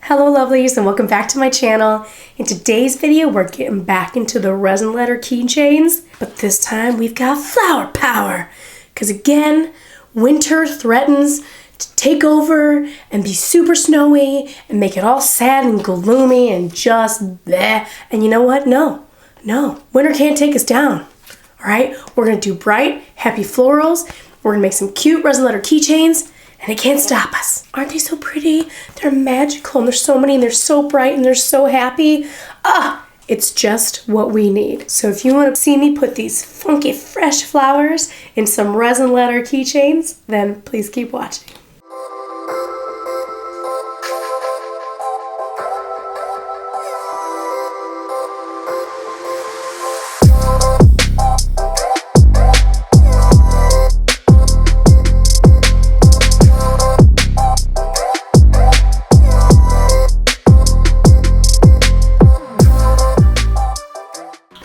Hello lovelies and welcome back to my channel. In today's video we're getting back into the resin letter keychains, but this time we've got flower power. Because again, winter threatens to take over and be super snowy and make it all sad and gloomy and just bleh. And you know what? No, winter can't take us down. Alright, we're gonna do bright, happy florals. We're gonna make some cute resin letter keychains. And it can't stop us. Aren't they so pretty? They're magical and there's so many and they're so bright and they're so happy. It's just what we need. So if you want to see me put these funky fresh flowers in some resin letter keychains, then please keep watching.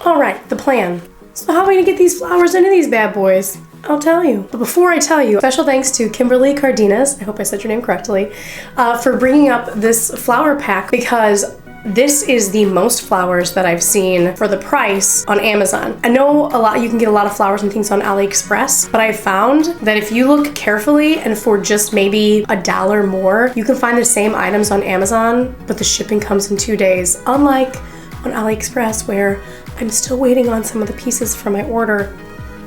Alright, the plan. So how are we gonna get these flowers into these bad boys? I'll tell you. But before I tell you, special thanks to Kimberly Cardenas, I hope I said your name correctly, for bringing up this flower pack because this is the most flowers that I've seen for the price on Amazon. I know you can get a lot of flowers and things on AliExpress, but I found that if you look carefully and for just maybe $1 more, you can find the same items on Amazon, but the shipping comes in 2 days, unlike on AliExpress where I'm still waiting on some of the pieces from my order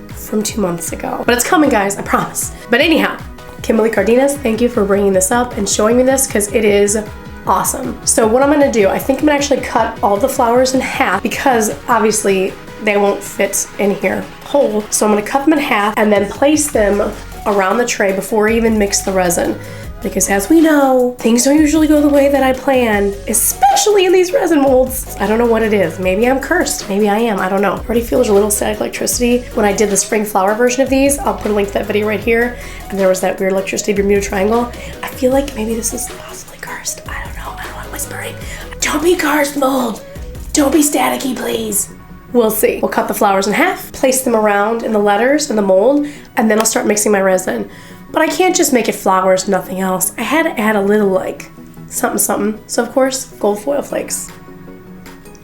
from 2 months ago. But it's coming, guys, I promise. But anyhow, Kimberly Cardenas, thank you for bringing this up and showing me this because it is awesome. So what I'm gonna do, I think I'm gonna actually cut all the flowers in half because obviously they won't fit in here whole. So I'm gonna cut them in half and then place them around the tray before I even mix the resin. Because as we know, things don't usually go the way that I planned, especially in these resin molds. I don't know what it is. Maybe I'm cursed. Maybe I am. I don't know. I already feel there's a little static electricity. When I did the spring flower version of these, I'll put a link to that video right here. And there was that weird electricity Bermuda Triangle. I feel like maybe this is possibly cursed. I don't know. I don't want whispering. Don't be cursed, mold. Don't be staticky, please. We'll see. We'll cut the flowers in half, place them around in the letters in the mold, and then I'll start mixing my resin. But I can't just make it flowers, nothing else. I had to add a little like something. So of course, gold foil flakes.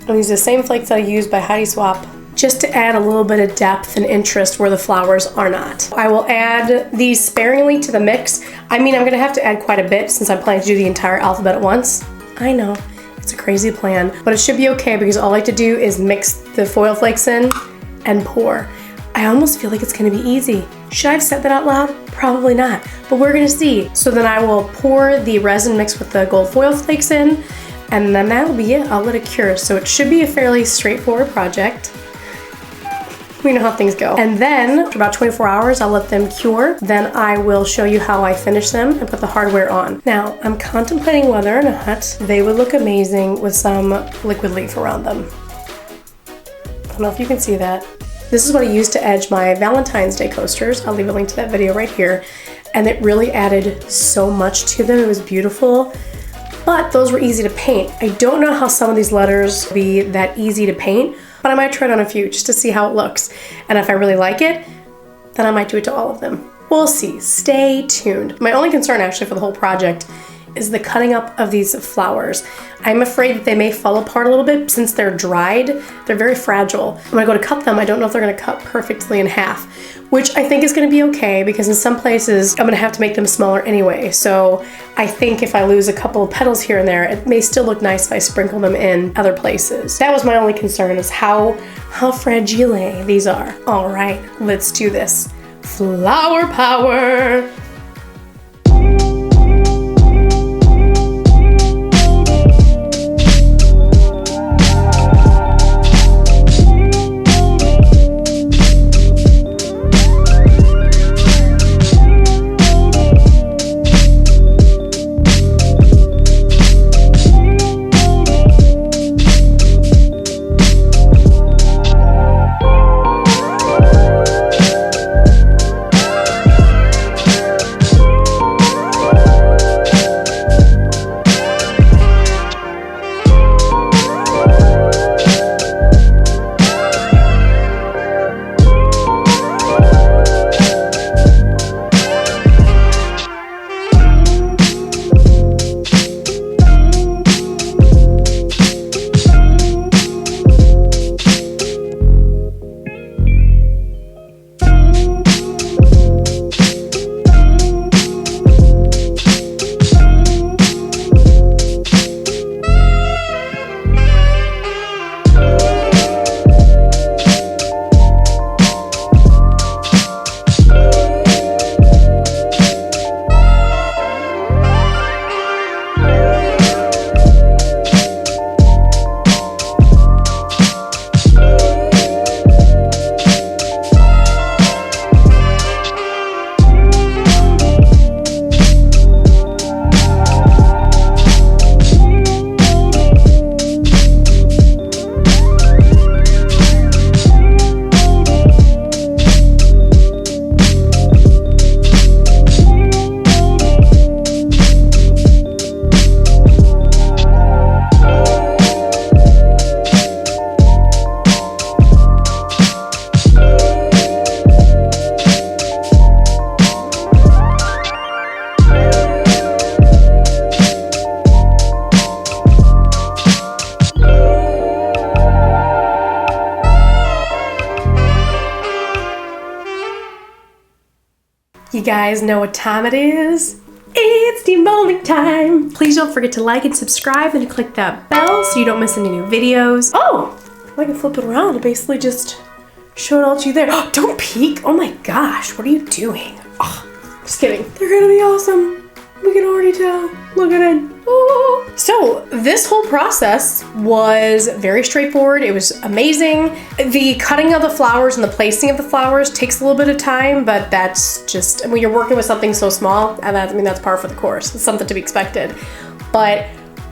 And these are the same flakes that I used by Heidi Swap, just to add a little bit of depth and interest where the flowers are not. I will add these sparingly to the mix. I mean, I'm gonna have to add quite a bit since I'm planning to do the entire alphabet at once. I know, it's a crazy plan, but it should be okay because all I have to do is mix the foil flakes in and pour. I almost feel like it's gonna be easy. Should I have said that out loud? Probably not, but we're gonna see. So then I will pour the resin mixed with the gold foil flakes in, and then that'll be it. I'll let it cure. So it should be a fairly straightforward project. We know how things go. And then, after about 24 hours, I'll let them cure. Then I will show you how I finish them and put the hardware on. Now, I'm contemplating whether or not they would look amazing with some liquid leaf around them. I don't know if you can see that. This is what I used to edge my Valentine's Day coasters. I'll leave a link to that video right here. And it really added so much to them. It was beautiful, but those were easy to paint. I don't know how some of these letters will be that easy to paint, but I might try it on a few just to see how it looks. And if I really like it, then I might do it to all of them. We'll see, stay tuned. My only concern actually for the whole project is the cutting up of these flowers. I'm afraid that they may fall apart a little bit since they're dried. They're very fragile. When I go to cut them, I don't know if they're gonna cut perfectly in half, which I think is gonna be okay because in some places I'm gonna have to make them smaller anyway. So I think if I lose a couple of petals here and there, it may still look nice if I sprinkle them in other places. That was my only concern, is how fragile these are. All right, let's do this. Flower power. You guys know what time it is? It's demolding time. Please don't forget to like and subscribe and to click that bell so you don't miss any new videos. Oh, I can flip it around and basically just show it all to you there. Oh, don't peek. Oh my gosh, what are you doing? Oh, just kidding. They're gonna be awesome. We can already tell. Look at it. Oh. So this whole process was very straightforward. It was amazing. The cutting of the flowers and the placing of the flowers takes a little bit of time, but that's just, when you're working with something so small, and that's par for the course. It's something to be expected. But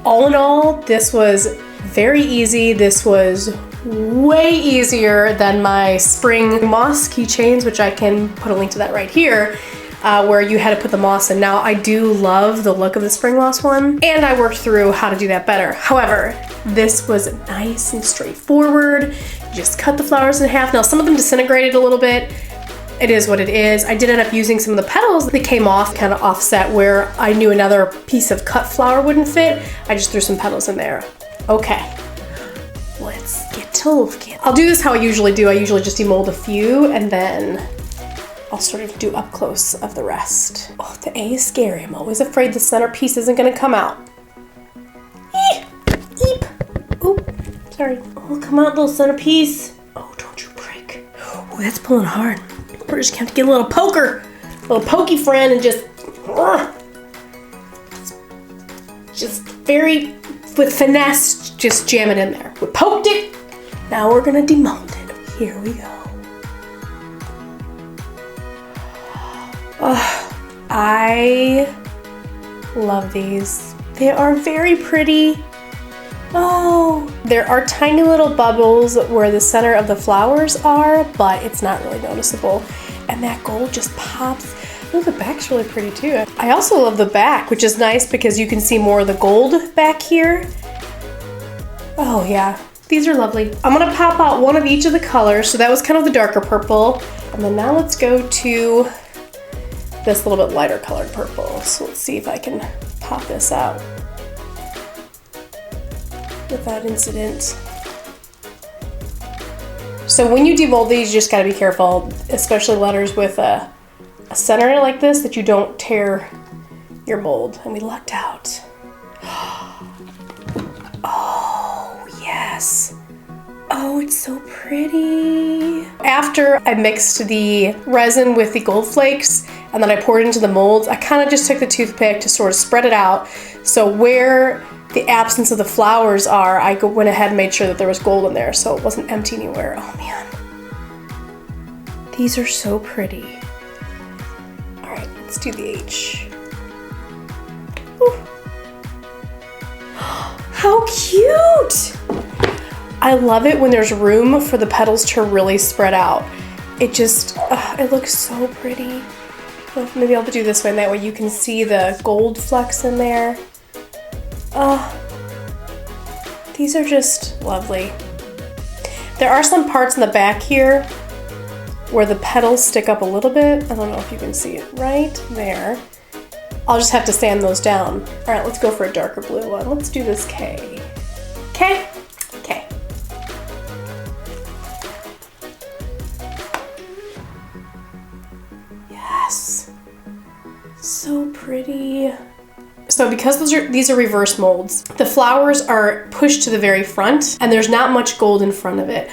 all in all, this was very easy. This was way easier than my spring moss keychains, which I can put a link to that right here. Where you had to put the moss in. Now, I do love the look of the spring moss one, and I worked through how to do that better. However, this was nice and straightforward. You just cut the flowers in half. Now, some of them disintegrated a little bit. It is what it is. I did end up using some of the petals that came off, kind of offset where I knew another piece of cut flower wouldn't fit. I just threw some petals in there. Okay, let's get to looking. I'll do this how I usually do. I usually just demold a few, and then I'll sort of do up close of the rest. Oh, the A is scary. I'm always afraid the centerpiece isn't gonna come out. Eep. Oh, sorry. Oh, come out, little centerpiece. Oh, don't you break. Oh, that's pulling hard. We're just gonna have to get a little poker, a little pokey friend, and just very, with finesse, just jam it in there. We poked it. Now we're gonna demold it. Here we go. Oh, I love these. They are very pretty. Oh, there are tiny little bubbles where the center of the flowers are, but it's not really noticeable. And that gold just pops. Oh, the back's really pretty too. I also love the back, which is nice because you can see more of the gold back here. Oh yeah, these are lovely. I'm gonna pop out one of each of the colors. So that was kind of the darker purple. And then now let's go to this little bit lighter colored purple. So let's see if I can pop this out without incident. So when you demold these, you just gotta be careful, especially letters with a center like this, that you don't tear your mold. And we lucked out. Oh, yes. Oh, it's so pretty. After I mixed the resin with the gold flakes and then I poured it into the molds, I kind of just took the toothpick to sort of spread it out. So where the absence of the flowers are, I went ahead and made sure that there was gold in there so it wasn't empty anywhere. Oh man. These are so pretty. All right, let's do the H. Ooh. How cute! I love it when there's room for the petals to really spread out. It just, it looks so pretty. Well, maybe I'll do this way, and that way you can see the gold flecks in there. These are just lovely. There are some parts in the back here where the petals stick up a little bit. I don't know if you can see it right there. I'll just have to sand those down. All right, let's go for a darker blue one. Let's do this K. K? K. Yes. So pretty. So because these are reverse molds, the flowers are pushed to the very front and there's not much gold in front of it.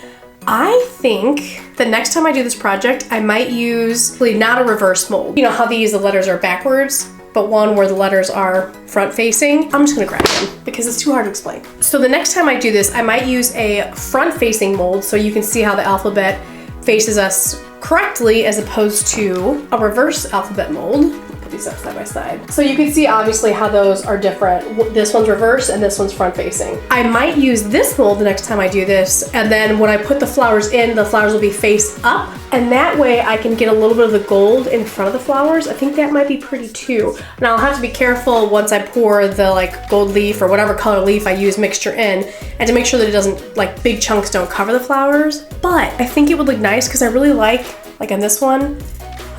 I think the next time I do this project, I might use not a reverse mold. You know how the letters are backwards, but one where the letters are front facing. I'm just gonna grab them because it's too hard to explain. So the next time I do this, I might use a front facing mold so you can see how the alphabet faces us correctly as opposed to a reverse alphabet mold. Put these up side by side. So you can see obviously how those are different. This one's reverse and this one's front facing. I might use this mold the next time I do this, and then when I put the flowers in, the flowers will be face up, and that way I can get a little bit of the gold in front of the flowers. I think that might be pretty too. Now I'll have to be careful once I pour the gold leaf or whatever color leaf I use mixture in, and to make sure that it doesn't, big chunks don't cover the flowers. But I think it would look nice because I really like on this one,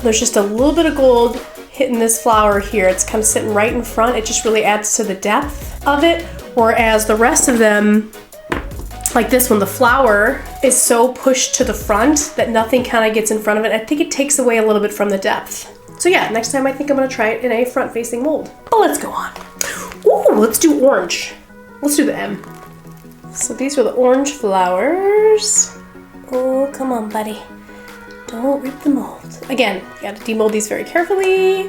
there's just a little bit of gold hitting this flower here. It's kind of sitting right in front. It just really adds to the depth of it. Whereas the rest of them, like this one, the flower is so pushed to the front that nothing kind of gets in front of it. I think it takes away a little bit from the depth. So yeah, next time I think I'm gonna try it in a front-facing mold. But let's go on. Ooh, let's do orange. Let's do the M. So these are the orange flowers. Oh, come on, buddy. Don't rip the mold. Again, you gotta demold these very carefully.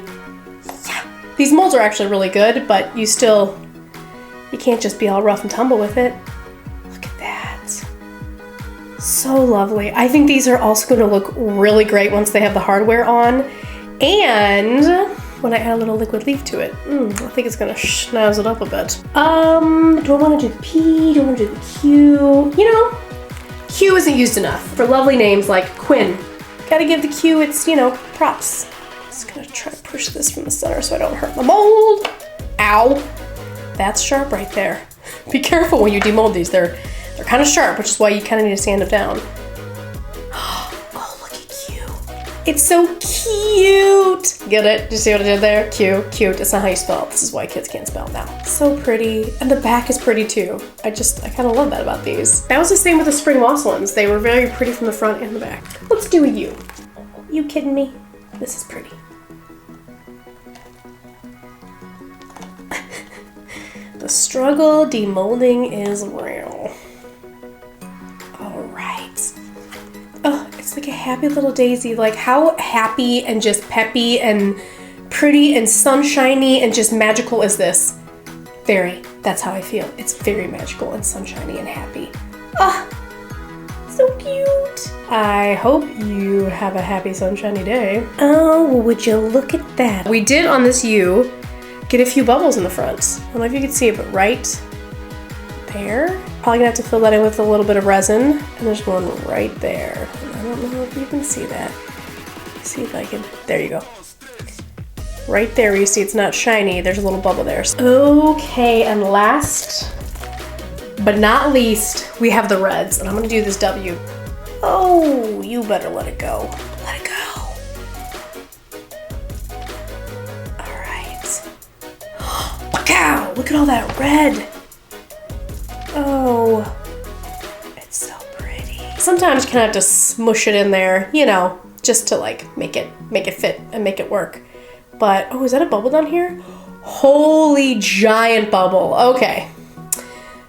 Yeah. These molds are actually really good, but you can't just be all rough and tumble with it. Look at that. So lovely. I think these are also gonna look really great once they have the hardware on. And when I add a little liquid leaf to it, I think it's gonna schnazz it up a bit. Do I wanna do the P? Do I wanna do the Q? You know, Q isn't used enough for lovely names like Quinn. Gotta give the Q its, props. Just gonna try to push this from the center so I don't hurt the mold. Ow. That's sharp right there. Be careful when you demold these. They're kind of sharp, which is why you kind of need to sand them down. Oh, look at Q. It's so cute. Get it? Did you see what I did there? Q, cute. It's not how you spell it. This is why kids can't spell now. So pretty. And the back is pretty too. I kind of love that about these. That was the same with the spring moss ones. They were very pretty from the front and the back. Let's do a U. You kidding me? This is pretty. The struggle demolding is real. All right. Oh, it's like a happy little daisy. Like how happy and just peppy and pretty and sunshiny and just magical is this? Very. That's how I feel. It's very magical and sunshiny and happy. Ah, so cute. I hope you have a happy sunshiny day. Oh, would you look at that? We did on this U get a few bubbles in the front. I don't know if you can see it, but right there. Probably gonna have to fill that in with a little bit of resin. And there's one right there. I don't know if you can see that. Let's see if I can, there you go. Right there where you see it's not shiny, there's a little bubble there. Okay, and last but not least, we have the reds. And I'm gonna do this W. Oh, you better let it go. Let it go. Wow, look at all that red. Oh, it's so pretty. Sometimes you kind of have to smush it in there, just to like make it fit and make it work. But, oh, is that a bubble down here? Holy giant bubble. Okay.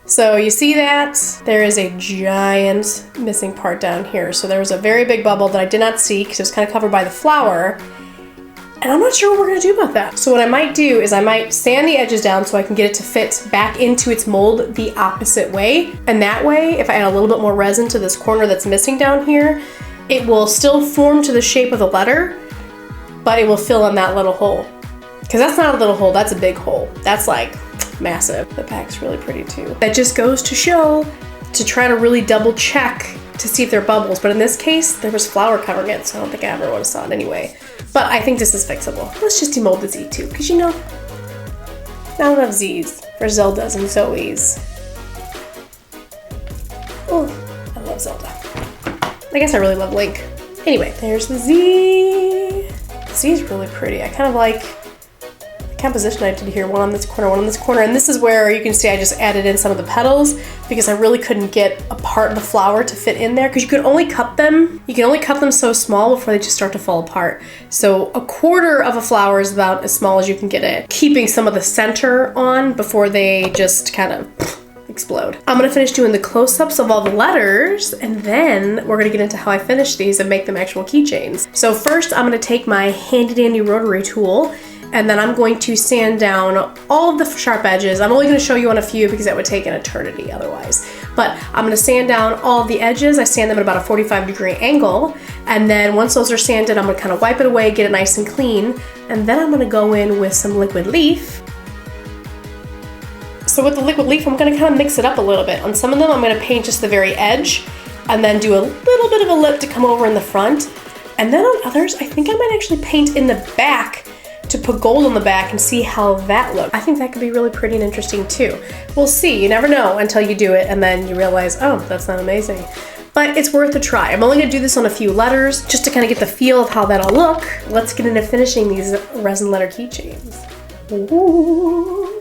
So you see that? There is a giant missing part down here. So there was a very big bubble that I did not see because it was kind of covered by the flower. And I'm not sure what we're gonna do about that. So what I might do is I might sand the edges down so I can get it to fit back into its mold the opposite way. And that way, if I add a little bit more resin to this corner that's missing down here, it will still form to the shape of the letter, but it will fill in that little hole. Because that's not a little hole, that's a big hole. That's like massive. The back's really pretty too. That just goes to show to try to really double check to see if there are bubbles. But in this case, there was flour covering it, so I don't think I ever would have saw it anyway. But I think this is fixable. Let's just demold the Z too, because not enough Z's for Zeldas and Zoes. Oh, I love Zelda. I guess I really love Link. Anyway, there's the Z. The Z is really pretty. I kind of like the composition I did here. One on this corner, one on this corner. And this is where you can see I just added in some of the petals because I really couldn't get a part of the flower to fit in there because you can only cut them so small before they just start to fall apart. So a quarter of a flower is about as small as you can get it, keeping some of the center on before they just kind of explode. I'm gonna finish doing the close-ups of all the letters, and then we're gonna get into how I finish these and make them actual keychains. So first, I'm gonna take my handy-dandy rotary tool, and then I'm going to sand down all of the sharp edges. I'm only gonna show you on a few because that would take an eternity otherwise. But I'm gonna sand down all of the edges. I sand them at about a 45-degree angle, and then once those are sanded, I'm gonna kind of wipe it away, get it nice and clean, and then I'm gonna go in with some liquid leaf. So with the liquid leaf, I'm gonna kind of mix it up a little bit. On some of them, I'm gonna paint just the very edge and then do a little bit of a lip to come over in the front. And then on others, I think I might actually paint in the back to put gold on the back and see how that looks. I think that could be really pretty and interesting too. We'll see, you never know until you do it and then you realize, oh, that's not amazing. But it's worth a try. I'm only gonna do this on a few letters just to kind of get the feel of how that'll look. Let's get into finishing these resin letter keychains. Ooh.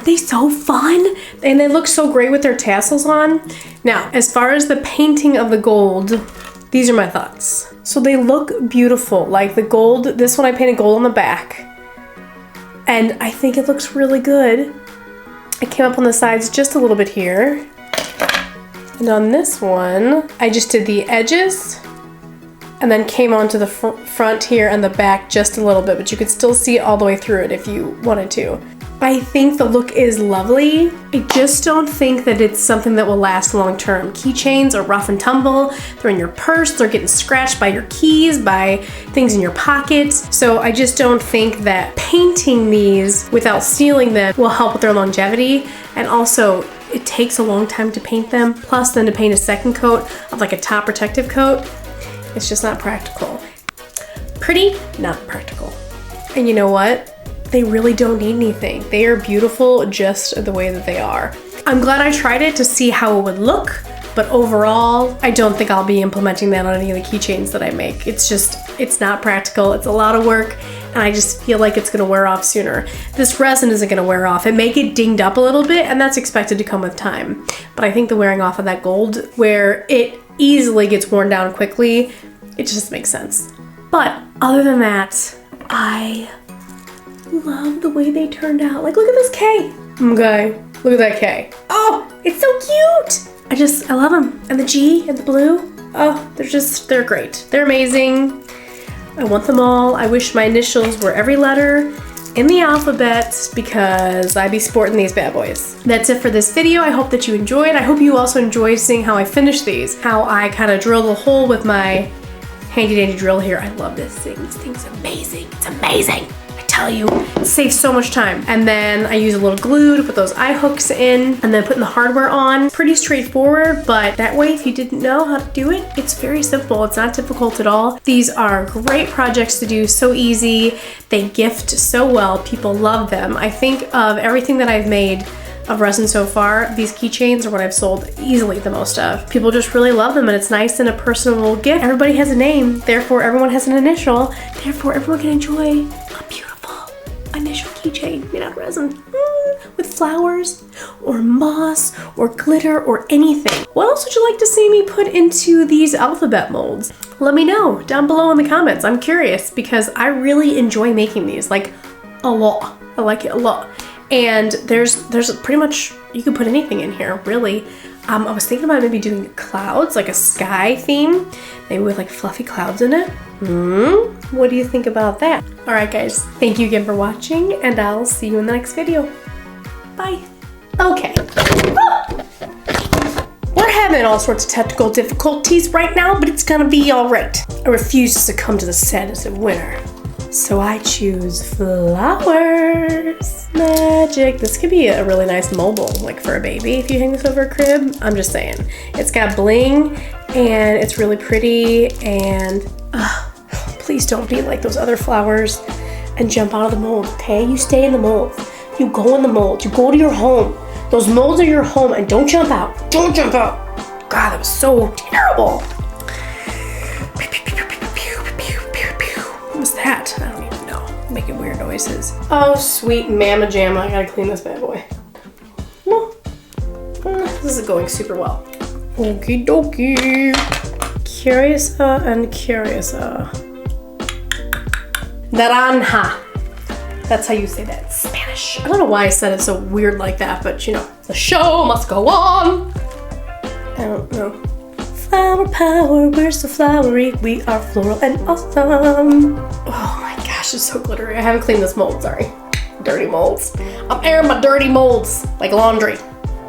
Aren't they so fun? And they look so great with their tassels on. Now, as far as the painting of the gold, these are my thoughts. So they look beautiful. Like the gold, this one I painted gold on the back. And I think it looks really good. I came up on the sides just a little bit here. And on this one, I just did the edges and then came onto the front here and the back just a little bit, but you could still see it all the way through it if you wanted to. I think the look is lovely. I just don't think that it's something that will last long term. Keychains are rough and tumble. They're in your purse. They're getting scratched by your keys, by things in your pockets. So I just don't think that painting these without sealing them will help with their longevity. And also, it takes a long time to paint them. Plus then to paint a second coat of like a top protective coat, it's just not practical. Pretty, not practical. And you know what? They really don't need anything. They are beautiful just the way that they are. I'm glad I tried it to see how it would look, but overall, I don't think I'll be implementing that on any of the keychains that I make. It's not practical. It's a lot of work, and I just feel like it's gonna wear off sooner. This resin isn't gonna wear off. It may get dinged up a little bit, and that's expected to come with time. But I think the wearing off of that gold, where it easily gets worn down quickly, it just makes sense. But other than that, I love the way they turned out. Like, look at this K. Okay, look at that K. Oh, it's so cute. I love them. And the G and the blue. Oh, they're great. They're amazing. I want them all. I wish my initials were every letter in the alphabet because I'd be sporting these bad boys. That's it for this video. I hope that you enjoyed. I hope you also enjoyed seeing how I finish these, how I kind of drill the hole with my handy dandy drill here. I love this thing. This thing's amazing. It's amazing. Tell you, it saves so much time. And then I use a little glue to put those eye hooks in and then putting the hardware on. Pretty straightforward, but that way if you didn't know how to do it, it's very simple. It's not difficult at all. These are great projects to do, so easy. They gift so well. People love them. I think of everything that I've made of resin so far, these keychains are what I've sold easily the most of. People just really love them, and it's nice and a personal gift. Everybody has a name, therefore everyone has an initial, therefore everyone can enjoy a beautiful initial keychain made out of resin with flowers or moss or glitter or anything. What else would you like to see me put into these alphabet molds? Let me know down below in the comments. I'm curious because I really enjoy making these, like a lot. I like it a lot. And there's pretty much, you could put anything in here, really. I was thinking about maybe doing clouds, like a sky theme, maybe with like fluffy clouds in it. What do you think about that? All right, guys, thank you again for watching, and I'll see you in the next video. Bye. Okay. We're having all sorts of technical difficulties right now, but it's gonna be all right. I refuse to succumb to the sadness of winter. So I choose flowers. Magic. This could be a really nice mobile, like for a baby if you hang this over a crib. I'm just saying. It's got bling and it's really pretty, and please don't be like those other flowers and jump out of the mold, okay? You stay in the mold. You go in the mold. You go to your home. Those molds are your home, and don't jump out. Don't jump out. God, that was so terrible. What's that? I don't even know. Making weird noises. Oh, sweet mama jamma. I gotta clean this bad boy. This is going super well. Okie dokie. Curiosa and curiosa. Naranja. That's how you say that in Spanish. I don't know why I said it so weird like that, but you know, the show must go on. I don't know. Flower power, we're so flowery, we are floral and awesome. Oh my gosh, it's so glittery. I haven't cleaned this mold, sorry. Dirty molds. I'm airing my dirty molds like laundry.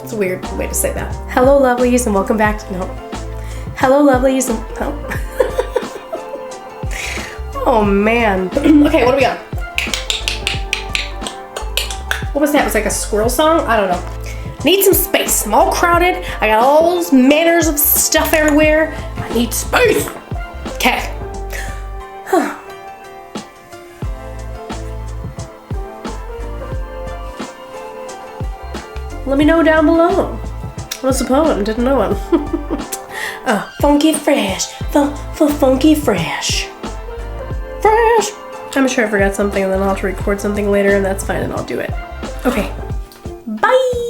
It's a weird way to say that. Hello, lovelies, and welcome back to, no. Hello, lovelies, and, no. Oh man. Okay, what do we got? What was that? It was like a squirrel song? I don't know. Need some space. I'm all crowded. I got all those manners of stuff everywhere. I need space. Okay. Let me know down below. What's the poem? Didn't know him. Funky fresh. Funky fresh. I'm sure I forgot something, and then I'll have to record something later, and that's fine, and I'll do it. Okay. Bye!